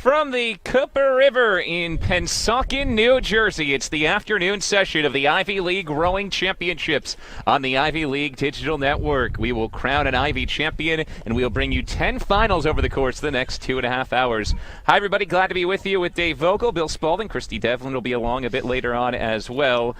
From the Cooper River in Pennsauken, New Jersey, it's the afternoon session of the Ivy League Rowing Championships on the Ivy League Digital Network. We will crown an Ivy champion, and we'll bring you 10 finals over the course of the next 2.5 hours. Hi, everybody. Glad to be with you with Dave Vogel, Bill Spaulding. Christy Devlin will be along a bit later on as well.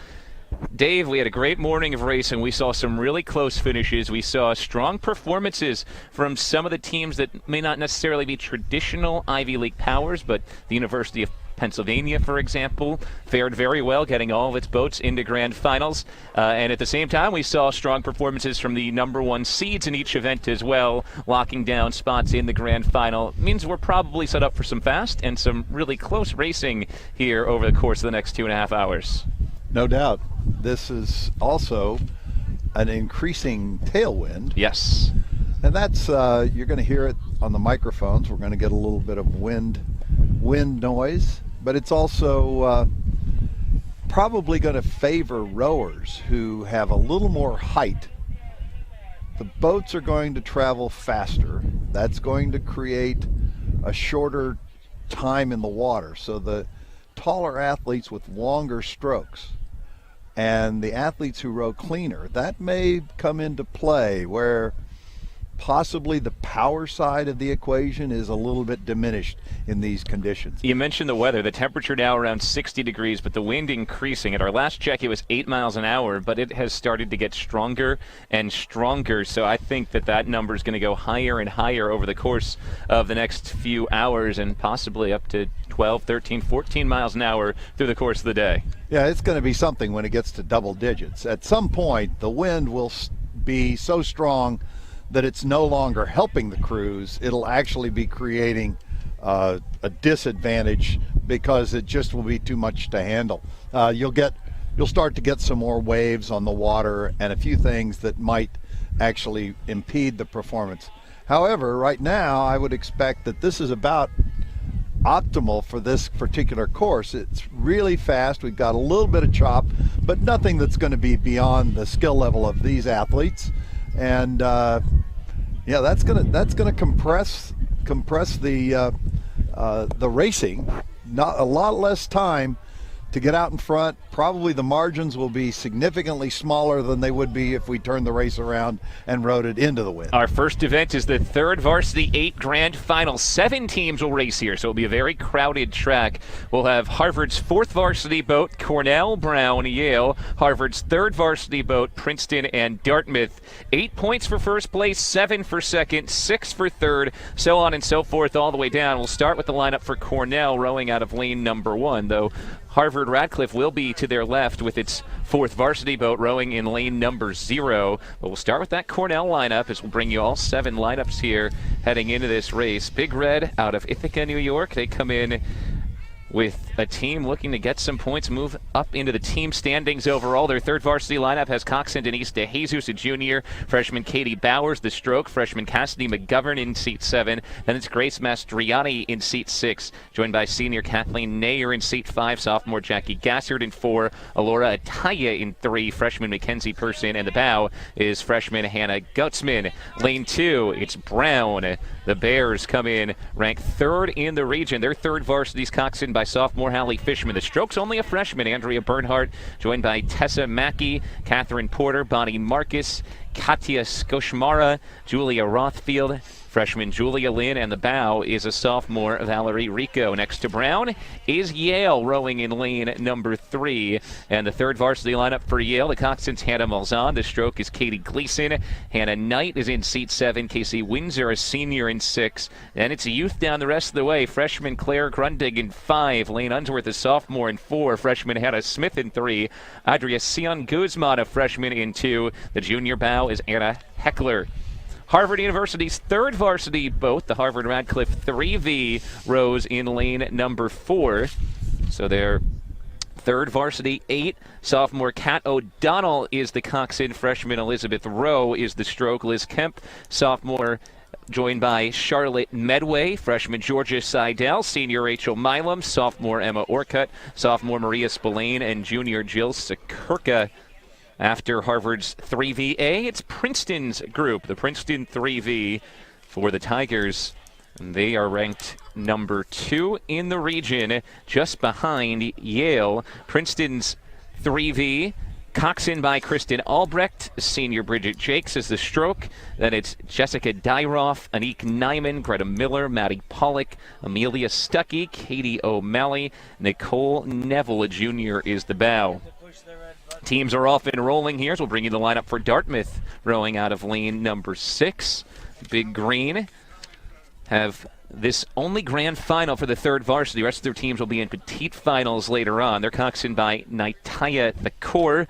Dave, we had a great morning of racing. We saw some really close finishes. We saw strong performances from some of the teams that may not necessarily be traditional Ivy League powers, but the University of Pennsylvania, for example, fared very well, getting all of its boats into grand finals. And at the same time, we saw strong performances from the number one seeds in each event as well, locking down spots in the grand final. It means we're probably set up for some fast and some really close racing here over the course of the next 2.5 hours. No doubt. This is also an increasing tailwind. Yes. And that's, you're going to hear it on the microphones. We're going to get a little bit of wind noise, but it's also probably going to favor rowers who have a little more height. The boats are going to travel faster. That's going to create a shorter time in the water. So the taller athletes with longer strokes and the athletes who row cleaner, that may come into play where possibly the power side of the equation is a little bit diminished in these conditions. You mentioned the weather. The temperature now around 60 degrees, but the wind increasing. At our last check, it was 8 miles an hour, but it has started to get stronger and stronger. So I think that number is going to go higher and higher over the course of the next few hours and possibly up to 12, 13, 14 miles an hour through the course of the day. Yeah, it's going to be something when it gets to double digits. At some point, the wind will be so strong that it's no longer helping the crews. It'll actually be creating a disadvantage because it just will be too much to handle. You'll start to get some more waves on the water and a few things that might actually impede the performance. However, right now I would expect that this is about optimal for this particular course. It's really fast. We've got a little bit of chop, but nothing that's going to be beyond the skill level of these athletes. And yeah, that's gonna compress the racing. Not a lot less time to get out in front. Probably the margins will be significantly smaller than they would be if we turned the race around and rode it into the wind. Our first event is the third Varsity 8 Grand Final. 7 teams will race here, so it'll be a very crowded track. We'll have Harvard's 4th varsity boat, Cornell, Brown, Yale. Harvard's 3rd varsity boat, Princeton, and Dartmouth. 8 points for first place, 7 for second, 6 for third, so on and so forth all the way down. We'll start with the lineup for Cornell, rowing out of lane number 1, though Harvard Radcliffe will be to their left with its 4th varsity boat rowing in lane number 0. But we'll start with that Cornell lineup as we'll bring you all 7 lineups here heading into this race. Big Red out of Ithaca, New York. They come in with a team looking to get some points, move up into the team standings overall. Their 3rd varsity lineup has Coxon Denise DeJesus, a junior, freshman Katie Bowers, the stroke, freshman Cassidy McGovern in seat 7, then it's Grace Mastriani in seat 6, joined by senior Kathleen Nayer in seat 5, sophomore Jackie Gassard in 4, Alora Ataya in 3, freshman Mackenzie Person, and the bow is freshman Hannah Gutzman. Lane 2, it's Brown. The Bears come in ranked 3rd in the region. Their 3rd varsity's Coxon by sophomore Hallie Fishman. The stroke's only a freshman, Andrea Bernhardt, joined by Tessa Mackey, Catherine Porter, Bonnie Marcus, Katya Skoshmara, Julia Rothfield, freshman Julia Lynn, and the bow is a sophomore Valerie Rico. Next to Brown is Yale, rowing in lane number 3. And the 3rd varsity lineup for Yale, the Coxon's Hannah Malzahn. The stroke is Katie Gleason. Hannah Knight is in seat 7. Casey Windsor, a senior, in 6. And it's a youth down the rest of the way. Freshman Claire Grundig in 5. Lane Unsworth, a sophomore, in 4. Freshman Hannah Smith in 3. Adria Sion Guzman, a freshman, in 2. The junior bow is Anna Heckler. Harvard University's 3rd varsity boat, the Harvard Radcliffe 3V, rows in lane number 4. So their 3rd varsity 8, sophomore Kat O'Donnell is the coxswain, freshman Elizabeth Rowe is the stroke, Liz Kemp, sophomore, joined by Charlotte Medway, freshman Georgia Seidel, senior Rachel Milam, sophomore Emma Orcutt, sophomore Maria Spillane, and junior Jill Sekurka. After Harvard's 3VA, it's Princeton's group, the Princeton 3V for the Tigers. And they are ranked number 2 in the region, just behind Yale. Princeton's 3V. Coxon by Kristen Albrecht. Senior Bridget Jakes is the stroke. Then it's Jessica Dyroff, Anique Nyman, Greta Miller, Maddie Pollock, Amelia Stuckey, Katie O'Malley, Nicole Neville Jr. is the bow. Teams are off and rolling here, so we'll bring you the lineup for Dartmouth, rowing out of lane number 6. Big Green have this only grand final for the third varsity. The rest of their teams will be in petite finals later on. They're coxswained by Naitaya Thakor.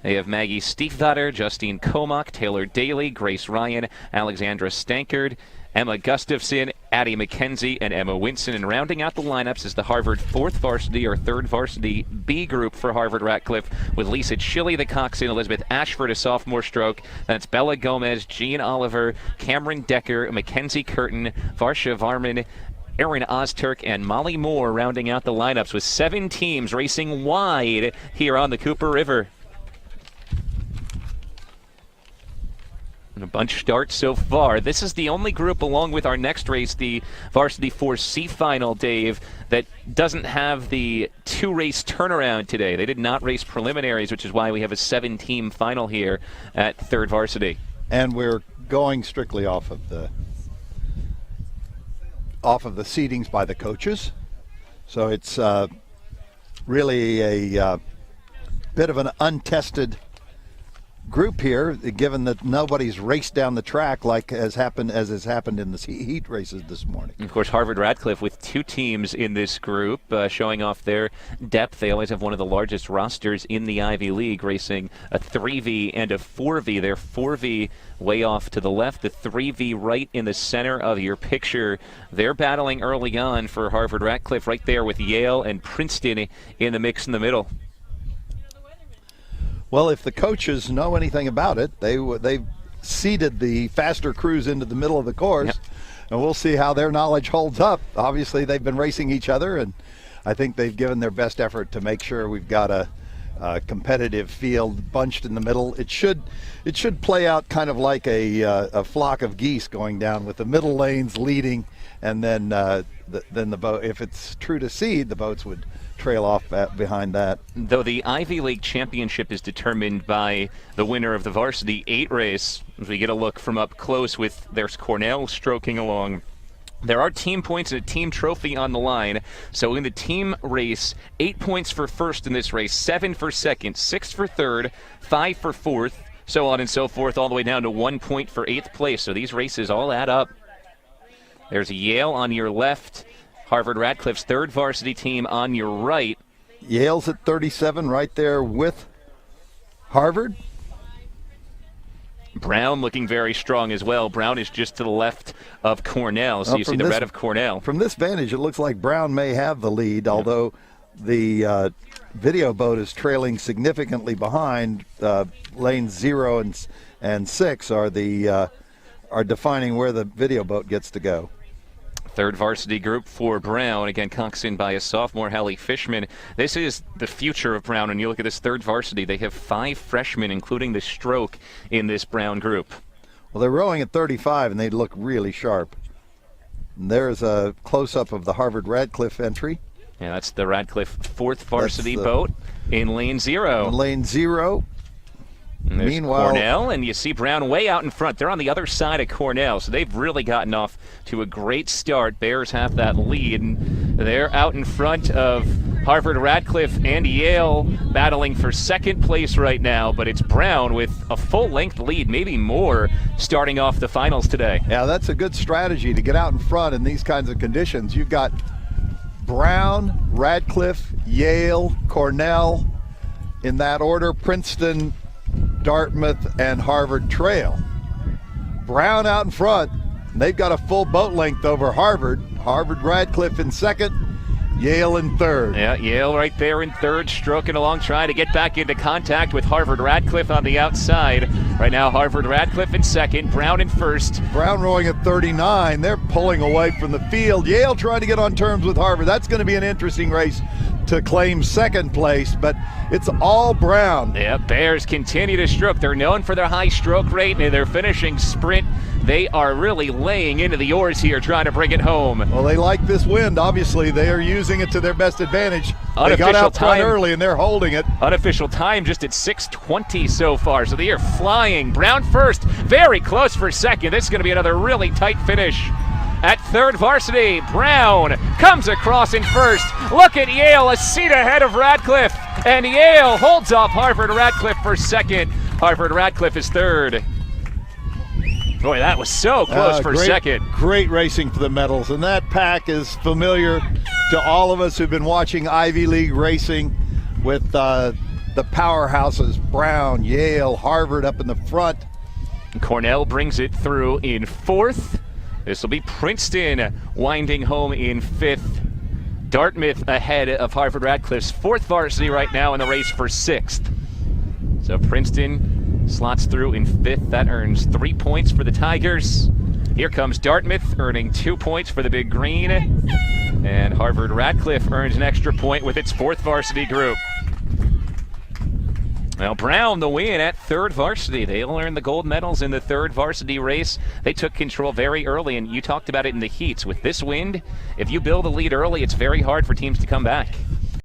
They have Maggie Stiefvater, Justine Comack, Taylor Daly, Grace Ryan, Alexandra Stankard, Emma Gustafson, Addie McKenzie, and Emma Winson. And rounding out the lineups is the Harvard 4th varsity or 3rd varsity B group for Harvard Radcliffe, with Lisa Chili, the coxswain, Elizabeth Ashford, a sophomore stroke. That's Bella Gomez, Jean Oliver, Cameron Decker, Mackenzie Curtin, Varsha Varman, Erin Ozturk, and Molly Moore rounding out the lineups, with 7 teams racing wide here on the Cooper River. A bunch start so far. This is the only group, along with our next race, the Varsity 4C final, Dave, that doesn't have the 2-race turnaround today. They did not race preliminaries, which is why we have a 7-team final here at 3rd Varsity. And we're going strictly off of the seedings by the coaches. So it's really a bit of an untested group here, given that nobody's raced down the track like has happened in the heat races this morning. Of course, Harvard Radcliffe with 2 teams in this group, showing off their depth. They always have one of the largest rosters in the Ivy League, racing a 3V and a 4V. Their 4V way off to the left, the 3V right in the center of your picture. They're battling early on for Harvard Radcliffe, right there with Yale and Princeton in the mix in the middle. Well, if the coaches know anything about it, they've seeded the faster crews into the middle of the course, yep. And we'll see how their knowledge holds up. Obviously, they've been racing each other, and I think they've given their best effort to make sure we've got a competitive field bunched in the middle. It should play out kind of like a flock of geese going down, with the middle lanes leading, and then the boat. If it's true to seed, the boats would trail off behind that. Though the Ivy League championship is determined by the winner of the Varsity 8 race, as we get a look from up close, with there's Cornell stroking along. There are team points and a team trophy on the line. So in the team race, 8 points for first in this race, 7 for second, 6 for third, 5 for fourth, so on and so forth, all the way down to 1 point for 8th place. So these races all add up. There's Yale on your left, Harvard Radcliffe's 3rd varsity team on your right. Yale's at 37 right there with Harvard. Brown looking very strong as well. Brown is just to the left of Cornell, so you see the red of Cornell. From this vantage, it looks like Brown may have the lead, although the video boat is trailing significantly behind. Lanes 0 and 6 are defining where the video boat gets to go. 3rd varsity group for Brown, again coxswained by a sophomore, Hallie Fishman. This is the future of Brown. When you look at this 3rd varsity, they have 5 freshmen, including the stroke, in this Brown group. Well, they're rowing at 35, and they look really sharp. And there's a close-up of the Harvard Radcliffe entry. Yeah, that's the Radcliffe 4th varsity boat in lane 0. In lane 0. Meanwhile, Cornell, and you see Brown way out in front. They're on the other side of Cornell, so they've really gotten off to a great start. Bears have that lead, and they're out in front of Harvard Radcliffe and Yale, battling for 2nd place right now, but it's Brown with a full-length lead, maybe more, starting off the finals today. Yeah, that's a good strategy to get out in front in these kinds of conditions. You've got Brown, Radcliffe, Yale, Cornell, in that order. Princeton, Dartmouth, and Harvard trail. Brown out in front. They've got a full boat length over Harvard. Harvard Radcliffe in 2nd, Yale in 3rd. Yeah, Yale right there in 3rd, stroking along, trying to get back into contact with Harvard Radcliffe on the outside. Right now, Harvard Radcliffe in 2nd, Brown in 1st. Brown rowing at 39. They're pulling away from the field. Yale trying to get on terms with Harvard. That's going to be an interesting race to claim 2nd place, but it's all Brown. Yeah, Bears continue to stroke. They're known for their high stroke rate, and their finishing sprint They are really laying into the oars here, trying to bring it home. Well, they like this wind. Obviously, they are using it to their best advantage. They got out front early, and they're holding it. Unofficial time just at 6:20 so far, so they are flying. Brown first, very close for second. This is going to be another really tight finish. At third varsity, Brown comes across in first. Look at Yale, a seat ahead of Radcliffe. And Yale holds off Harvard Radcliffe for second. Harvard Radcliffe is third. Boy, that was so close for second. Great racing for the medals, and that pack is familiar to all of us who've been watching Ivy League racing with the powerhouses, Brown, Yale, Harvard up in the front. Cornell brings it through in fourth. This will be Princeton winding home in fifth. Dartmouth ahead of Harvard Radcliffe's fourth varsity right now in the race for sixth. So Princeton slots through in fifth. That earns 3 points for the Tigers. Here comes Dartmouth, earning 2 points for the Big Green. And Harvard Radcliffe earns an extra point with its fourth varsity group. Now Brown, the win at third varsity. They'll earn the gold medals in the third varsity race. They took control very early, and you talked about it in the heats. With this wind, if you build a lead early, it's very hard for teams to come back.